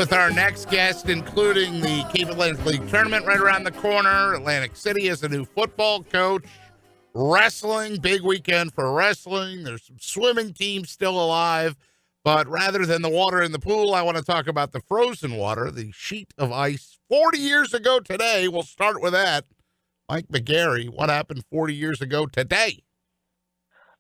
with our next guest, including the Cape Atlantic League tournament right around the corner. Atlantic City is a new football coach. Wrestling, big weekend for wrestling. There's some swimming teams still alive. But rather than the water in the pool, I want to talk about the frozen water, the sheet of ice. 40 years ago today, we'll start with that. Mike McGarry, what happened 40 years ago today?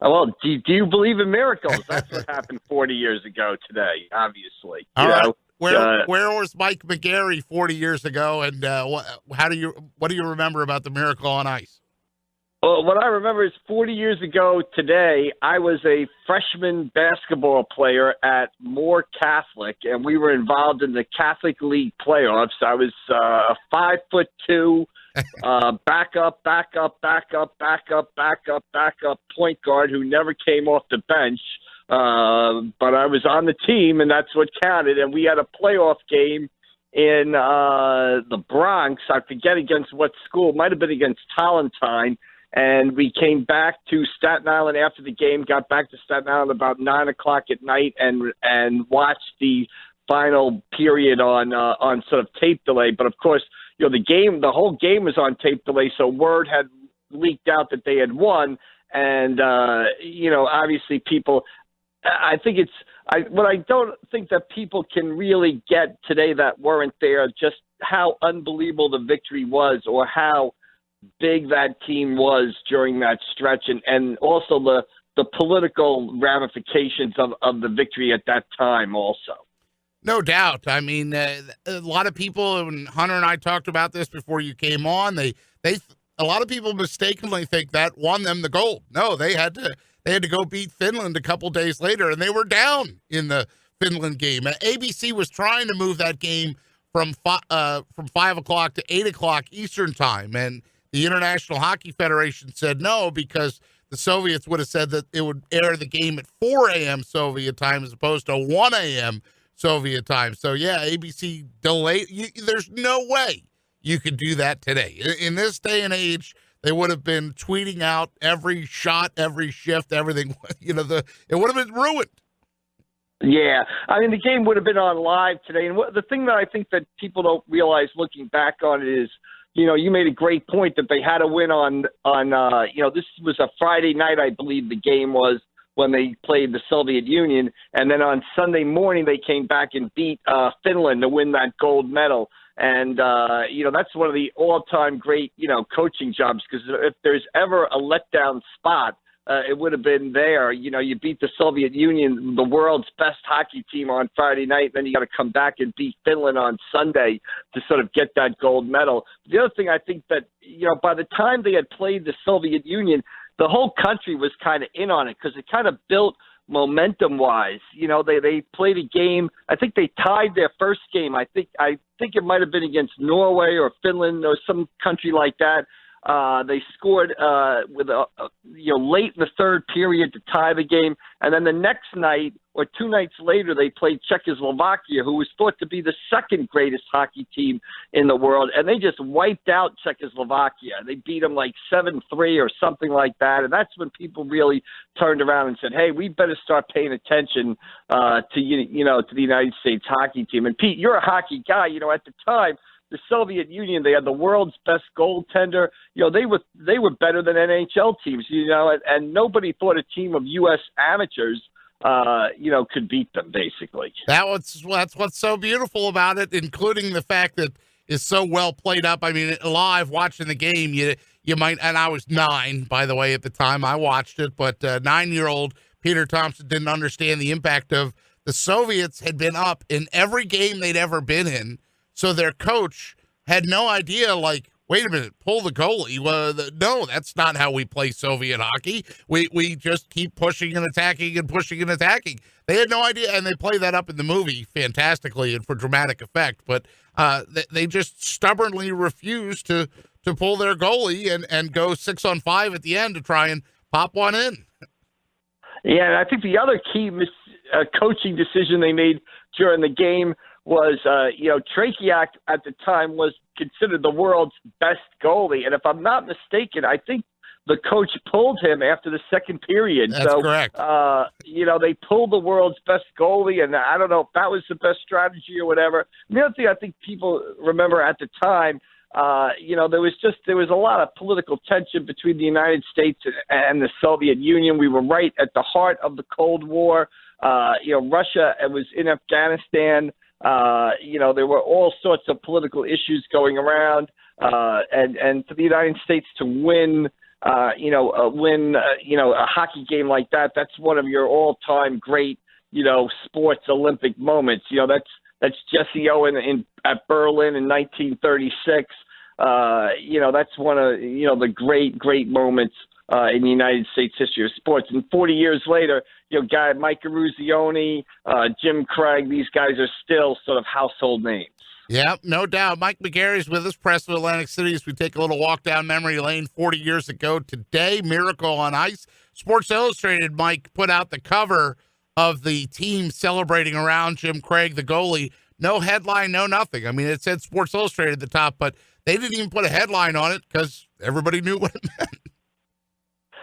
Well, do you believe in miracles? That's what happened 40 years ago today, obviously. All right. Where was Mike McGarry 40 years ago, and what do you remember about the Miracle on Ice? Well, what I remember is 40 years ago today, I was a freshman basketball player at Moore Catholic, and we were involved in the Catholic League playoffs. I was a 5'2", backup point guard who never came off the bench. But I was on the team, and that's what counted. And we had a playoff game in the Bronx. I forget against what school. It might have been against Tollentine. And we came back to Staten Island after the game, got back to Staten Island about 9 o'clock at night and watched the final period on sort of tape delay. But, of course, you know, the whole game was on tape delay, so word had leaked out that they had won. And, you know, obviously people – what I don't think that people can really get today that weren't there, just how unbelievable the victory was, or how big that team was during that stretch, and also the political ramifications of the victory at that time also. No doubt. I mean, a lot of people, and Hunter and I talked about this before you came on, a lot of people mistakenly think that won them the gold. No, they had to go beat Finland a couple days later, and they were down in the Finland game. ABC was trying to move that game from 5 o'clock to 8 o'clock Eastern time, and the International Hockey Federation said no, because the Soviets would have said that it would air the game at 4 a.m. Soviet time as opposed to 1 a.m. Soviet time. So, yeah, ABC delayed. There's no way you could do that today. In this day and age, they would have been tweeting out every shot, every shift, everything. You know, it would have been ruined. Yeah. I mean, the game would have been on live today. And the thing that I think that people don't realize looking back on it is, you know, you made a great point that they had to win on you know, this was a Friday night, I believe the game was, when they played the Soviet Union. And then on Sunday morning, they came back and beat Finland to win that gold medal. And, you know, that's one of the all-time great, you know, coaching jobs, because if there's ever a letdown spot, it would have been there. You know, you beat the Soviet Union, the world's best hockey team, on Friday night, then you got to come back and beat Finland on Sunday to sort of get that gold medal. The other thing I think that, you know, by the time they had played the Soviet Union, the whole country was kind of in on it, because it kind of built momentum-wise. You know, they played a game. I think they tied their first game. I think it might have been against Norway or Finland or some country like that. They scored with late in the third period to tie the game, and then the next night or 2 nights later they played Czechoslovakia, who was thought to be the second greatest hockey team in the world, and they just wiped out Czechoslovakia. They beat them like 7-3 or something like that, and that's when people really turned around and said, "Hey, we better start paying attention to the United States hockey team." And Pete, you're a hockey guy. You know, at the time, the Soviet Union, they had the world's best goaltender. You know, they were better than NHL teams, you know, and nobody thought a team of U.S. amateurs, could beat them, basically. That's what's so beautiful about it, including the fact that it's so well played up. I mean, live watching the game, you might, and I was 9, by the way, at the time I watched it, but 9-year-old Peter Thompson didn't understand the impact of the Soviets had been up in every game they'd ever been in. So their coach had no idea, like, wait a minute, pull the goalie. Well, no, that's not how we play Soviet hockey. We just keep pushing and attacking and pushing and attacking. They had no idea, and they play that up in the movie fantastically and for dramatic effect. But they just stubbornly refused to pull their goalie and go 6-on-5 at the end to try and pop one in. Yeah, and I think the other key coaching decision they made during the game was, Tretiak at the time was considered the world's best goalie. And if I'm not mistaken, I think the coach pulled him after the second period. That's correct. They pulled the world's best goalie, and I don't know if that was the best strategy or whatever. The other thing I think people remember at the time, there was a lot of political tension between the United States and the Soviet Union. We were right at the heart of the Cold War. Russia was in Afghanistan. There were all sorts of political issues going around, and for the United States to win a hockey game like that, that's one of your all-time great, sports Olympic moments. That's Jesse Owen at Berlin in 1936. That's one of, the great moments in the United States history of sports. And 40 years later, guy Mike Eruzione, Jim Craig, these guys are still sort of household names. Yeah, no doubt. Mike McGarry's with us, press of Atlantic City, as we take a little walk down memory lane 40 years ago today. Miracle on Ice. Sports Illustrated, Mike, put out the cover of the team celebrating around Jim Craig, the goalie. No headline, no nothing. I mean, it said Sports Illustrated at the top, but they didn't even put a headline on it because everybody knew what it meant.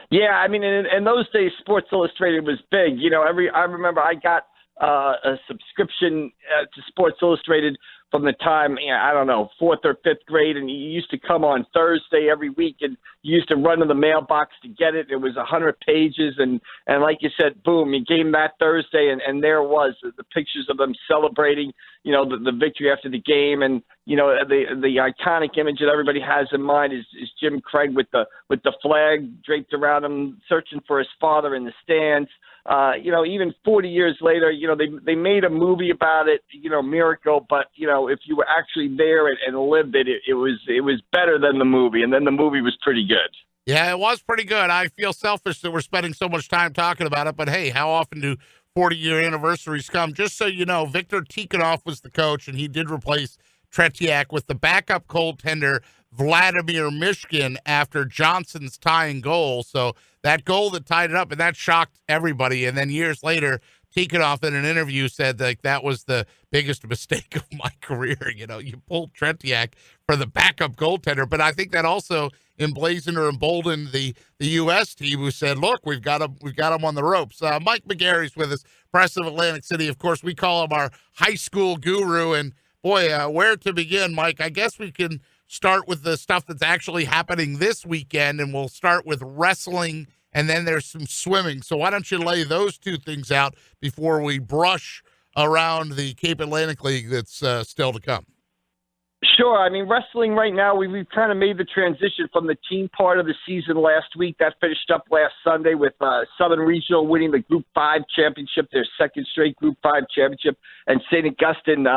Yeah, I mean, in those days, Sports Illustrated was big. I remember I got a subscription to Sports Illustrated from the time, I don't know, 4th or 5th grade, and you used to come on Thursday every week, and you used to run to the mailbox to get it. It was 100 pages, and like you said, boom, you came that Thursday, and there was the pictures of them celebrating, the victory after the game, and the iconic image that everybody has in mind is Jim Craig with the flag draped around him, searching for his father in the stands. Even 40 years later, they made a movie about it, Miracle, but if you were actually there and lived it, it was better than the movie, and then the movie was pretty good. Yeah, it was pretty good. I feel selfish that we're spending so much time talking about it, but hey, how often do 40-year anniversaries come? Just so you know, Viktor Tikhonov was the coach, and he did replace Tretiak with the backup goaltender Vladimir Mishkin after Johnson's tying goal. So that goal that tied it up, and that shocked everybody. And then years later, Tikhonov in an interview said that was the biggest mistake of my career. You pulled Tretiak for the backup goaltender, but I think that also emblazoned or emboldened the U.S. team, who said, "Look, we've got him on the ropes." Mike McGarry's with us, press of Atlantic City. Of course, we call him our high school guru. And boy, where to begin, Mike? I guess we can start with the stuff that's actually happening this weekend, and we'll start with wrestling. And then there's some swimming. So why don't you lay those two things out before we brush around the Cape Atlantic League that's still to come? Sure. I mean, wrestling right now, we've kind of made the transition from the team part of the season last week. That finished up last Sunday with Southern Regional winning the Group 5 championship, their second straight Group 5 championship, and St. Augustine,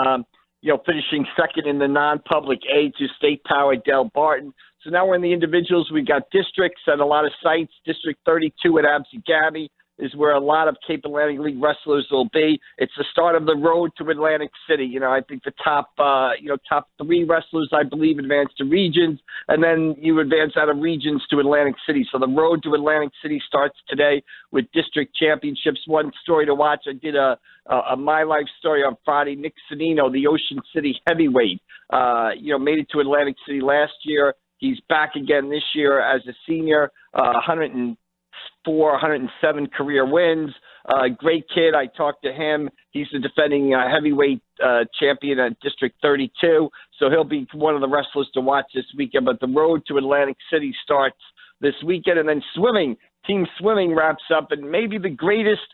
finishing second in the non-public A to State Power Del Barton. So now we're in the individuals. We've got districts at a lot of sites. District 32 at Absegami is where a lot of Cape Atlantic League wrestlers will be. It's the start of the road to Atlantic City. I think the top 3 wrestlers, I believe, advance to regions, and then you advance out of regions to Atlantic City. So the road to Atlantic City starts today with district championships. One story to watch, I did a My Life story on Friday. Nick Sonino, the Ocean City heavyweight, made it to Atlantic City last year. He's back again this year as a senior, 104, 107 career wins. Great kid. I talked to him. He's the defending heavyweight champion at District 32, so he'll be one of the wrestlers to watch this weekend. But the road to Atlantic City starts this weekend, and then swimming. Team swimming wraps up, and maybe the greatest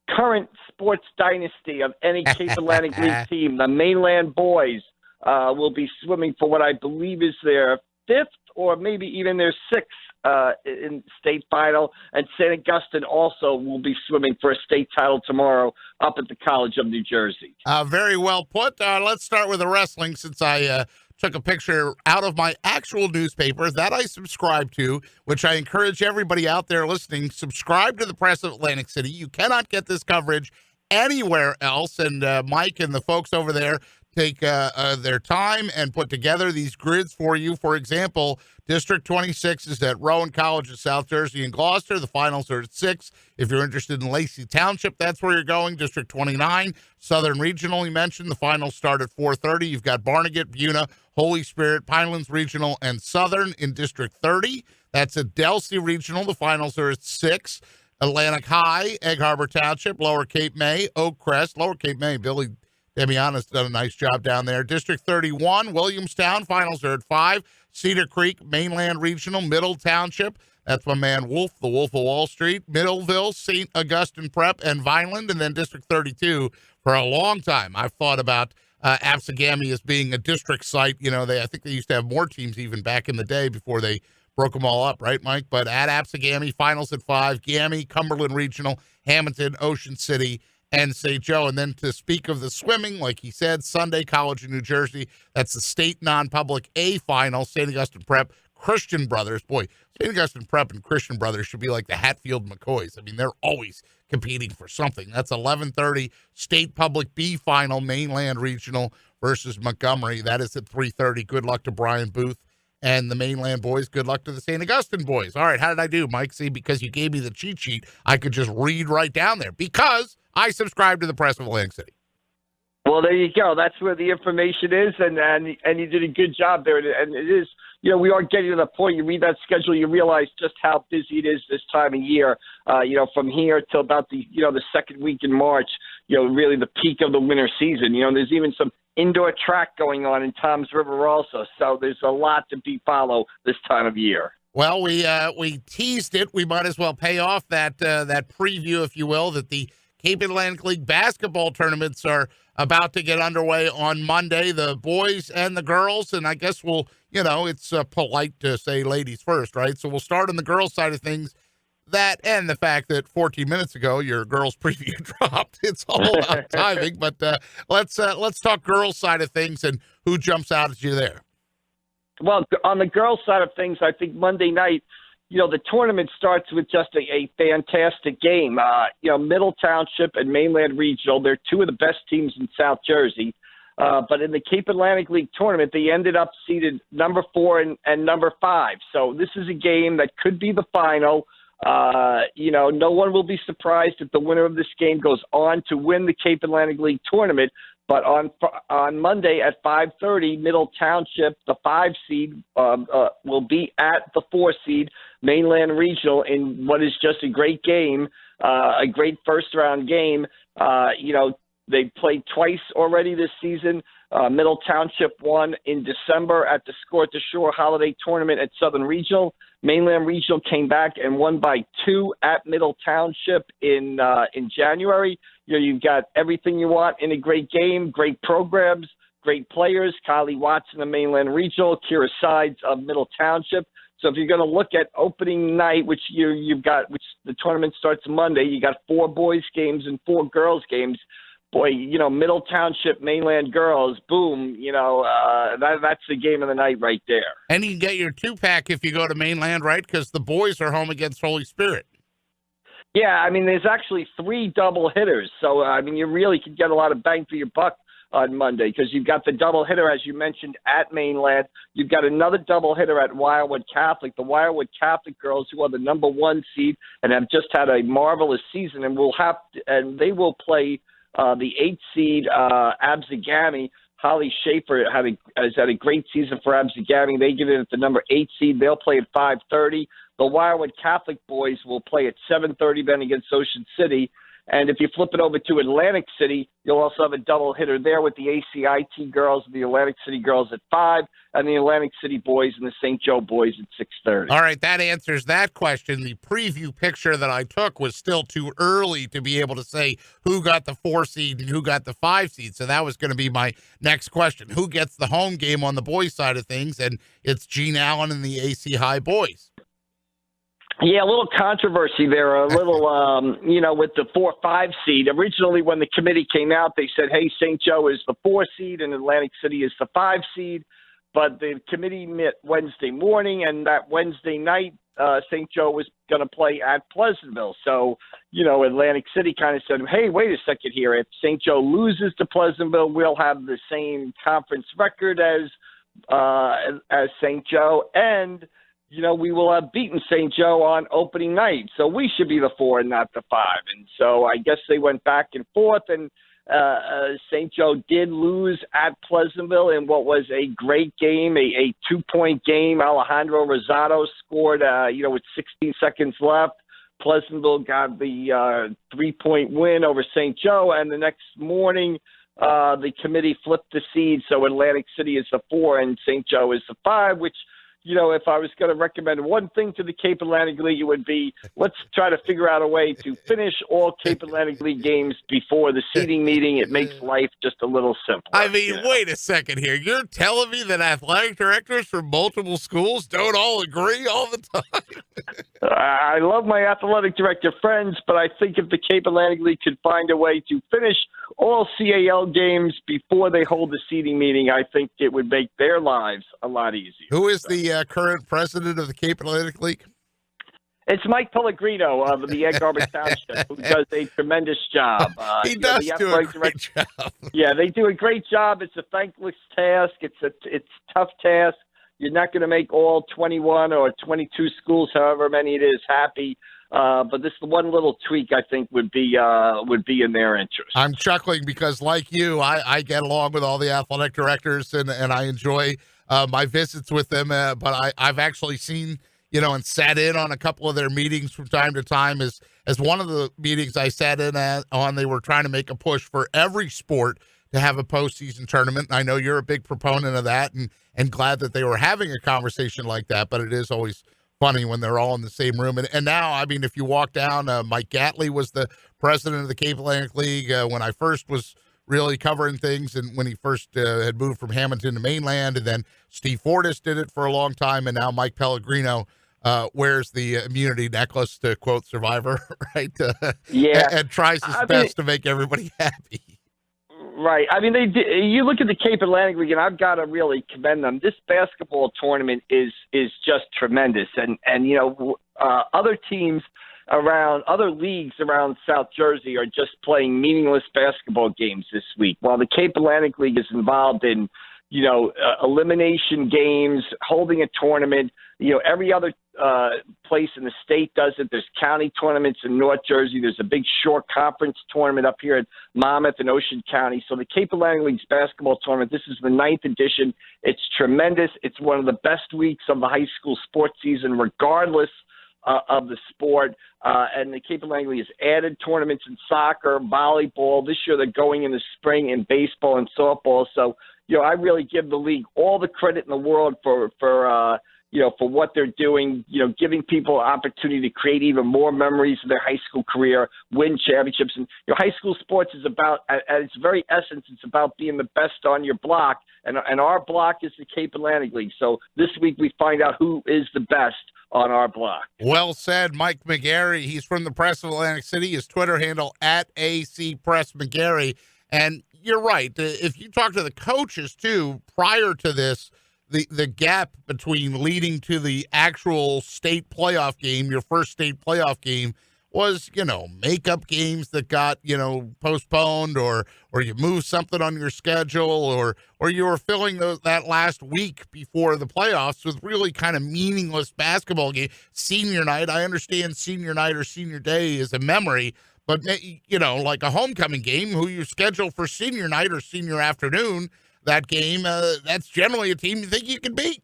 current sports dynasty of any Cape Atlantic League team, the Mainland Boys, will be swimming for what I believe is their 5th or maybe even their 6th in state final, and St. Augustine also will be swimming for a state title tomorrow up at the College of New Jersey. Very well put. Let's start with the wrestling, since I took a picture out of my actual newspaper that I subscribe to, which I encourage everybody out there listening, subscribe to the Press of Atlantic City. You cannot get this coverage anywhere else, and Mike and the folks over there take their time and put together these grids for you. For example, District 26 is at Rowan College of South Jersey and Gloucester. The finals are at 6. If you're interested in Lacey Township, that's where you're going. District 29, Southern Regional, you mentioned. The finals start at 4:30. You've got Barnegat, Buna, Holy Spirit, Pinelands Regional, and Southern in District 30. That's at Delsey Regional. The finals are at 6. Atlantic High, Egg Harbor Township, Lower Cape May, Oak Crest, Lower Cape May. Billy Demiana's done a nice job down there. District 31, Williamstown, finals are at 5. Cedar Creek, Mainland Regional, Middle Township. That's my man Wolf, the Wolf of Wall Street. Middleville, St. Augustine Prep, and Vineland. And then District 32, for a long time, I've thought about Absegami as being a district site. You know, I think they used to have more teams even back in the day before they broke them all up, right, Mike? But at Absegami, finals at 5, Gammy, Cumberland Regional, Hamilton, Ocean City, and St. Joe. And then to speak of the swimming, like he said, Sunday, College of New Jersey. That's the state non-public A final, St. Augustine Prep, Christian Brothers. Boy, St. Augustine Prep and Christian Brothers should be like the Hatfield McCoys. I mean, they're always competing for something. That's 11:30, state public B final, Mainland Regional versus Montgomery. That is at 3:30. Good luck to Brian Booth and the Mainland boys. Good luck to the St. Augustine boys. All right, how did I do, Mike? See, because you gave me the cheat sheet, I could just read right down there because I subscribe to the Press of Atlantic City. Well, there you go. That's where the information is, and you did a good job there. And it is, you know, we are getting to the point. You read that schedule, you realize just how busy it is this time of year. You know, from here till about the second week in March. You know, really the peak of the winter season. You know, there's even some indoor track going on in Toms River also. So there's a lot to follow this time of year. Well, we teased it. We might as well pay off that preview, if you will, that the Cape Atlantic League basketball tournaments are about to get underway on Monday, the boys and the girls. And I guess we'll, you know, it's polite to say ladies first, right? So we'll start on the girls' side of things. That and the fact that 14 minutes ago your girls' preview dropped. It's all about timing. But let's talk girls' side of things and who jumps out at you there. Well, on the girls' side of things, I think Monday night, you know, the tournament starts with just a fantastic game. You know, Middle Township and Mainland Regional, they're two of the best teams in South Jersey. But in the Cape Atlantic League tournament, they ended up seeded number 4 and number 5. So this is a game that could be the final. You know, no one will be surprised if the winner of this game goes on to win the Cape Atlantic League tournament. But on Monday at 5:30, Middle Township, the 5 seed, will be at the 4 seed, Mainland Regional, in what is just a great game, a great first-round game. You know, they played twice already this season. Middle Township won in December at the Score to Shore Holiday Tournament at Southern Regional. Mainland Regional came back and won by 2 at Middle Township in January. You know, you've got everything you want in a great game, great programs, great players. Kylie Watson of Mainland Regional, Kira Sides of Middle Township. So if you're going to look at opening night, which you've got, which the tournament starts Monday, you got 4 boys games and 4 girls games. Boy, you know, Middle Township, Mainland girls, boom, you know, that's the game of the night right there. And you can get your 2-pack if you go to Mainland, right? Because the boys are home against Holy Spirit. Yeah, I mean, there's actually 3 double hitters. So, I mean, you really could get a lot of bang for your buck on Monday because you've got the double hitter, as you mentioned, at Mainland. You've got another double hitter at Wildwood Catholic. The Wildwood Catholic girls, who are the number 1 seed and have just had a marvelous season, and they will play the 8 seed Absegami. Holly Schaefer has had a great season for Absegami. They get in at the number 8 seed. They'll play at 5:30. The Wildwood Catholic boys will play at 7:30 then against Ocean City. And if you flip it over to Atlantic City, you'll also have a double hitter there with the ACIT girls and the Atlantic City girls at 5, and the Atlantic City boys and the St. Joe boys at 6:30. All right, that answers that question. The preview picture that I took was still too early to be able to say who got the 4 seed and who got the 5 seed. So that was going to be my next question. Who gets the home game on the boys' side of things? And it's Gene Allen and the AC High boys. Yeah, a little controversy there, a little, you know, with the 4-5 seed. Originally, when the committee came out, they said, hey, St. Joe is the 4 seed and Atlantic City is the 5 seed. But the committee met Wednesday morning, and that Wednesday night, St. Joe was going to play at Pleasantville. So, you know, Atlantic City kind of said, hey, wait a second here. If St. Joe loses to Pleasantville, we'll have the same conference record as St. Joe, and you know, we will have beaten St. Joe on opening night. So we should be the 4 and not the 5. And so I guess they went back and forth, and St. Joe did lose at Pleasantville in what was a great game, a 2-point game. Alejandro Rosado scored, with 16 seconds left. Pleasantville got the 3-point win over St. Joe, and the next morning the committee flipped the seed, so Atlantic City is the 4 and St. Joe is the 5, which, if I was going to recommend one thing to the Cape Atlantic League, it would be let's try to figure out a way to finish all Cape Atlantic League games before the seeding meeting. It makes life just a little simpler. I mean, wait a second here. You're telling me that athletic directors from multiple schools don't all agree all the time? I love my athletic director friends, but I think if the Cape Atlantic League could find a way to finish all CAL games before they hold the seeding meeting, I think it would make their lives a lot easier. Who is the current president of the Cape Atlantic League? It's Mike Pellegrino of the Egg Harbor Township, who does a tremendous job. He does do a great job. Yeah, they do a great job. It's a thankless task. It's a tough task. You're not going to make all 21 or 22 schools, however many it is, happy. But this one little tweak, I think, would be in their interest. I'm chuckling because, like you, I get along with all the athletic directors, and I enjoy my visits with them. But I've actually seen, and sat in on a couple of their meetings from time to time. As one of the meetings I sat in on, they were trying to make a push for every sport to have a postseason tournament. And I know you're a big proponent of that, and glad that they were having a conversation like that. But it is always funny when they're all in the same room. And now, I mean, if you walk down, Mike Gatley was the president of the Cape Atlantic League when I first was really covering things, and when he first had moved from Hamilton to mainland, and then Steve Fortis did it for a long time, and now Mike Pellegrino wears the immunity necklace, to quote Survivor, right? And tries his best to make everybody happy. Right. I mean, you look at the Cape Atlantic League, and I've got to really commend them. This basketball tournament is just tremendous. And other teams around, other leagues around South Jersey are just playing meaningless basketball games this week, while the Cape Atlantic League is involved in, elimination games, holding a tournament. Every other place in the state does it. There's county tournaments in North Jersey. There's a big short conference tournament up here at Monmouth and Ocean County. So the Cape Atlantic League's basketball tournament, this is the 9th edition. It's tremendous. It's one of the best weeks of the high school sports season, regardless of the sport. And the Cape Atlantic League has added tournaments in soccer, volleyball. This year they're going in the spring in baseball and softball. So, I really give the league all the credit in the world for what they're doing, giving people opportunity to create even more memories of their high school career, win championships. And, high school sports is about, at its very essence, it's about being the best on your block. And our block is the Cape Atlantic League. So this week we find out who is the best on our block. Well said, Mike McGarry. He's from the Press of Atlantic City. His Twitter handle, @ACPressMcGarry. And you're right. If you talk to the coaches, too, prior to this, the gap between leading to the actual state playoff game, your first state playoff game, was, makeup games that got, postponed, or you moved something on your schedule, or you were filling that last week before the playoffs with really kind of meaningless basketball game. Senior night, I understand senior night or senior day is a memory, but, like a homecoming game, who you schedule for senior night or senior afternoon, that game, that's generally a team you think you can beat.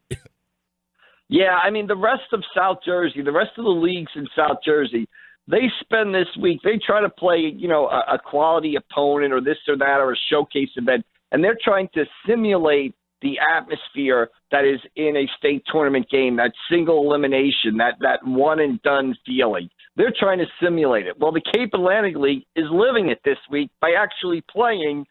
Yeah, I mean, the rest of South Jersey, the rest of the leagues in South Jersey, they spend this week, they try to play, a quality opponent or this or that or a showcase event, and they're trying to simulate the atmosphere that is in a state tournament game, that single elimination, that one-and-done feeling. They're trying to simulate it. Well, the Cape Atlantic League is living it this week by actually playing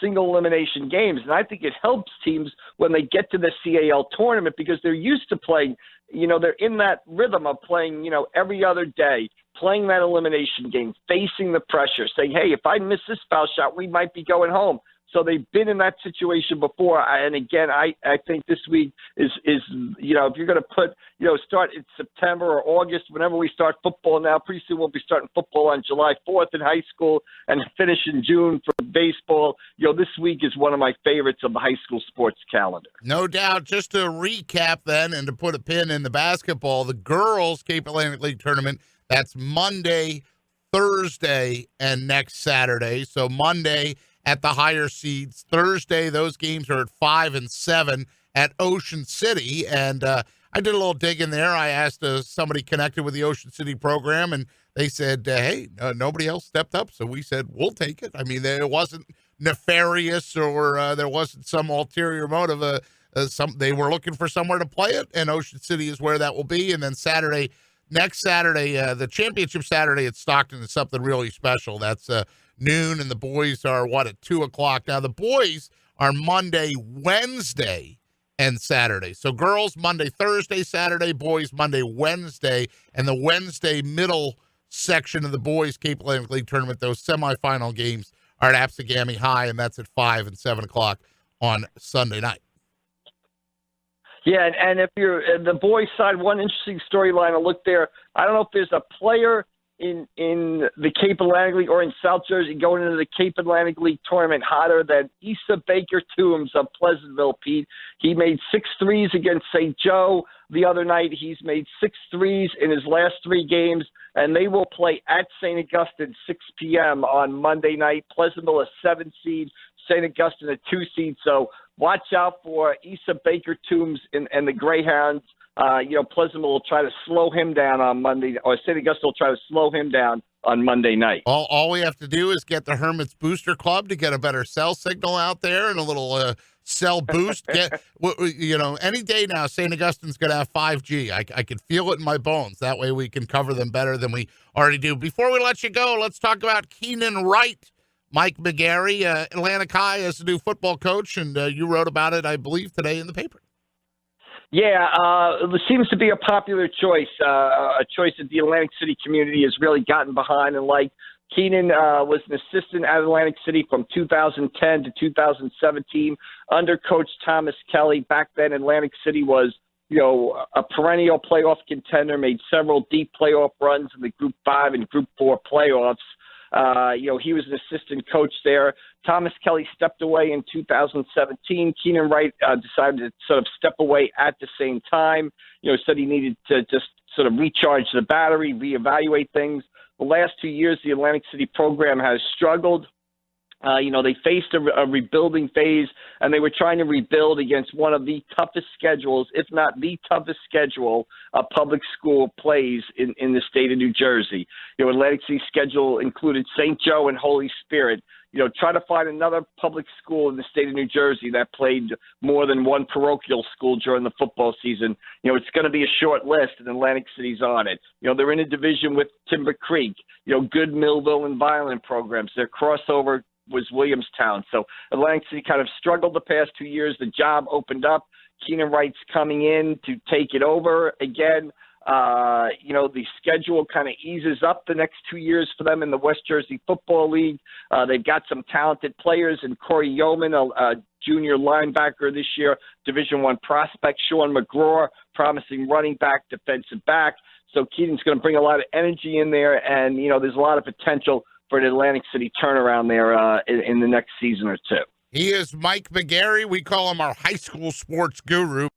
single elimination games. And I think it helps teams when they get to the CAL tournament, because they're used to playing, they're in that rhythm of playing, every other day, playing that elimination game, facing the pressure, saying, hey, if I miss this foul shot, we might be going home. So they've been in that situation before. And again, I think this week is if you're going to put, start in September or August, whenever we start football now, pretty soon we'll be starting football on July 4th in high school and finish in June for baseball. This week is one of my favorites of the high school sports calendar. No doubt. Just to recap then, and to put a pin in the basketball, the girls' Cape Atlantic League tournament, that's Monday, Thursday and next Saturday. So Monday at the higher seeds. Thursday, those games are at 5 and 7 at Ocean City. And I did a little digging there. I asked somebody connected with the Ocean City program, and they said, hey, nobody else stepped up. So we said, we'll take it. I mean, it wasn't nefarious or there wasn't some ulterior motive. They were looking for somewhere to play it, and Ocean City is where that will be. And then next Saturday, the championship Saturday at Stockton is something really special. That's noon, and the boys are, at 2 o'clock. Now, the boys are Monday, Wednesday, and Saturday. So girls, Monday, Thursday, Saturday, boys, Monday, Wednesday, and the Wednesday middle section of the boys Cape Atlantic League tournament, those semifinal games are at Apsagami High, and that's at 5 and 7 o'clock on Sunday night. Yeah, and if you're the boys' side, one interesting storyline to look there. I don't know if there's a player in the Cape Atlantic League or in South Jersey going into the Cape Atlantic League tournament hotter than Issa Baker Toombs of Pleasantville, Pete. He made 6 threes against St. Joe the other night. He's made 6 threes in his last 3 games, and they will play at St. Augustine 6 p.m. on Monday night. Pleasantville a 7 seed, St. Augustine a 2 seed. So watch out for Issa Baker Toombs and the Greyhounds. Pleasantville will try to slow him down on Monday, or St. Augustine will try to slow him down on Monday night. All we have to do is get the Hermits Booster Club to get a better cell signal out there and a little cell boost. Any day now, St. Augustine's going to have 5G. I can feel it in my bones. That way we can cover them better than we already do. Before we let you go, let's talk about Keenan Wright. Mike McGarry, Atlantic High as the new football coach, and you wrote about it, I believe, today in the paper. Yeah, there seems to be a popular choice, a choice that the Atlantic City community has really gotten behind and liked. Keenan was an assistant at Atlantic City from 2010 to 2017 under Coach Thomas Kelly. Back then, Atlantic City was, a perennial playoff contender, made several deep playoff runs in the Group 5 and Group 4 playoffs. He was an assistant coach there. Thomas Kelly stepped away in 2017. Keenan Wright decided to sort of step away at the same time. Said he needed to just sort of recharge the battery, reevaluate things. The last 2 years, the Atlantic City program has struggled. They faced a rebuilding phase, and they were trying to rebuild against one of the toughest schedules, if not the toughest schedule, a public school plays in the state of New Jersey. Atlantic City's schedule included St. Joe and Holy Spirit. Try to find another public school in the state of New Jersey that played more than one parochial school during the football season. It's going to be a short list, and Atlantic City's on it. They're in a division with Timber Creek, good Millville and Violent programs. Their crossover was Williamstown. So Atlantic City kind of struggled the past 2 years. The job opened up. Keenan Wright's coming in to take it over again. The schedule kind of eases up the next 2 years for them in the West Jersey Football League. They've got some talented players in Corey Yeoman, a junior linebacker this year, Division I prospect, Sean McGraw, promising running back, defensive back. So Keenan's going to bring a lot of energy in there, and, there's a lot of potential for an Atlantic City turnaround there in the next season or two. He is Mike McGarry. We call him our high school sports guru.